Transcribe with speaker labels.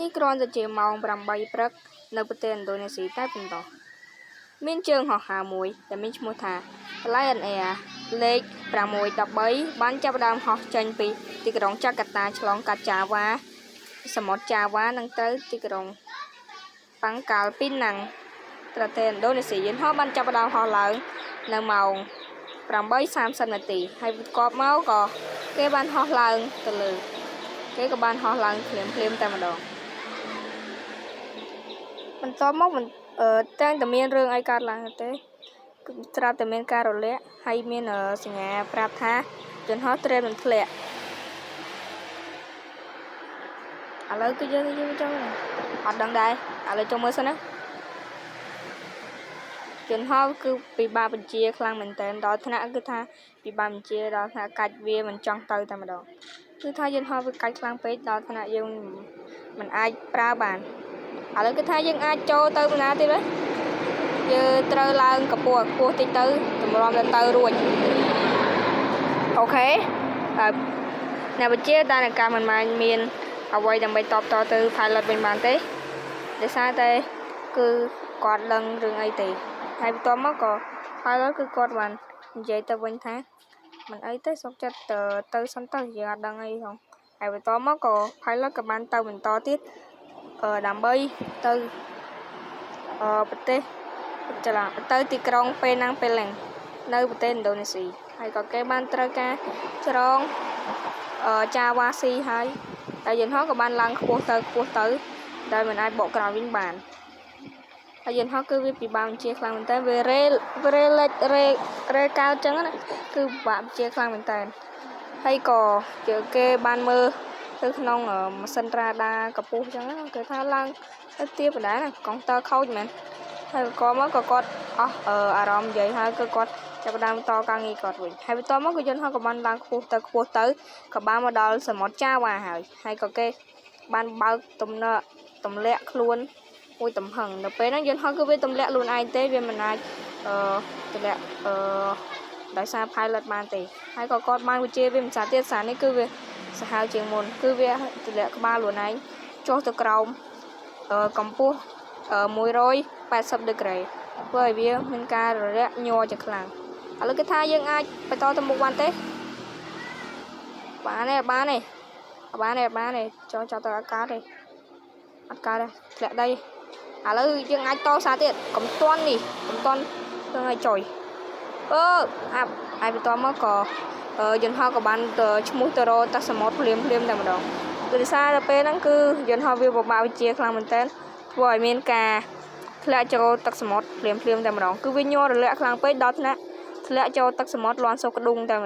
Speaker 1: នេះគ្រាន់តែជាម៉ោង 8 ព្រឹកនៅប្រទេសឥណ្ឌូនេស៊ីតែប៉ុណ្ណោះមានជើងហោះហើរមួយដែលមានឈ្មោះថា Lion Air លេខ613បានចាប់ផ្ដើមហោះចេញពីទីក្រុងចាកាតាឆ្លងកាត់ចាវ៉ាសមុទ្រចាវ៉ានិងទៅទីក្រុងប៉ាងកាល់ពីណាំងប្រទេសឥណ្ឌូនេស៊ីយន្តហោះបានចាប់ផ្ដើមហោះឡើងនៅម៉ោង 8:30 នាទីហើយបន្ទាប់មកក៏គេបានហោះឡើងទៅលើគេក៏បានហោះឡើងភ្លាមតែម្ដងបន្ទាប់មកតែងតែមានរឿងអីកើតឡើងទេគឺស្រាប់តែមានការរលាកហើយមានសញ្ញាប្រាប់ថាយន្តហោះត្រៀមនឹងធ្លាក់ឥឡូវគឺយើងចូលអត់ដឹងដែរឥឡូវចូលមើលសិនណាយន្តហោះគឺពិបាកបញ្ជាខ្លាំងមែនតើដល់ថ្នាក់គឺថាពិបាកបញ្ជាដល់ថ្នាក់កាច់វាមិនចង់ទៅតែម្ដងគឺថាយន្តហោះវាកាច់ខ្លាំងពេកដល់ថ្នាក់យើងមិនអាចប្រើបានឥឡូវគឺថាយើងអាចចូលទៅបណ្ណាទៀតទេយើងត្រូវឡើងកម្ពស់តិចទៅតម្រាំទៅរួចអូខេហើយអ្នកវិទ្យាតានកម្មមិនបានមានអ្វីដើម្បីតបតទៅ pilot វិញបានទេដោយសារតែគឺគាត់ដឹងរឿងអីទេហើយបន្ទាប់មកក៏ pilot គឺគាត់បាននិយាយទៅវិញថាមិនអីទេសុខចិត្តទៅសិនទៅយើងអត់ដឹងអីផងហើយបន្ទាប់មកក៏ pilot ក៏បានទៅបន្តទៀតដើម្បីទៅប្រទេសទៅទីក្រុងពេណាំងពេឡេងនៅប្រទេសឥណ្ឌូនេស៊ីហើយក៏គេបានត្រូវការច្រងចាវ៉ាស៊ីហើយយន្តហោះក៏បានឡើងខ្ពស់ទៅដោយមិនអាចបកក្រោយវិញបានហើយយន្តហោះគឺវាពិបាកបញ្ជាខ្លាំងមែនតើវារេកៅចឹងណាគឺពិបាកបញ្ជាខ្លាំងមែនតើហើយក៏គេបានមើលទៅក្នុងម៉ាស៊ីនរ៉ាដាកម្ពស់ចឹងណាគេថាឡើងទៅទាបបណ្ដាណាកុងទ័រខូចមែនហើយក៏មកក៏គាត់អស់អារម្មណ៍និយាយហើយគឺគាត់ចាប់ផ្ដើមតការងារគាត់វិញហើយបន្ទាប់មកក៏យន្តហោះក៏បានឡើងខ្ពស់ទៅក៏បានមកដល់សមុទ្រចាវ៉ាហើយក៏គេបានបើកទម្លាក់ខ្លួនមួយទំហឹងនៅពេលហ្នឹងយន្តហោះគឺវាទម្លាក់ខ្លួនឯងទេវាមិនអាចទម្លាក់ដោយសារ pilot បានទេហើយក៏គាត់បានវិជាវាភាសាទៀតសារនេះគឺវាសាហាវជាងមុនគឺវាទម្លាក់ក្បាលខ្លួនឯងចុះទៅក្រោមកម្ពស់180 ដឺក្រេធ្វើឲ្យវាមានការរលាក់ញ័រជាខ្លាំងឥឡូវគេថាយើងអាចបន្តទៅមុខបានទេបានទេចូលទៅអាកាសទេអត់កើតទេធ្លាក់ដីឥឡូវយើងអាចតសារទៀតកុំទាន់រឿងឲ្យចុយហើយបន្ទាប់មកក៏យន្តហោះក៏បានឈ្មោះទៅរកទឹកសមុទ្រភ្លាមតែម្ដងគឺដោយសារតែពេលហ្នឹងគឺយន្តហោះវាពិបាកវិជាខ្លាំងមែនតើធ្វើឲ្យមានការធ្លាក់ចូលទឹកសមុទ្រភ្លាមតែម្ដងគឺវាញ័ររលាក់ខ្លាំងពេកដល់ថ្នាក់ធ្លាក់ចូលទឹកសមុទ្រលាន់សុកក្ដុងតែ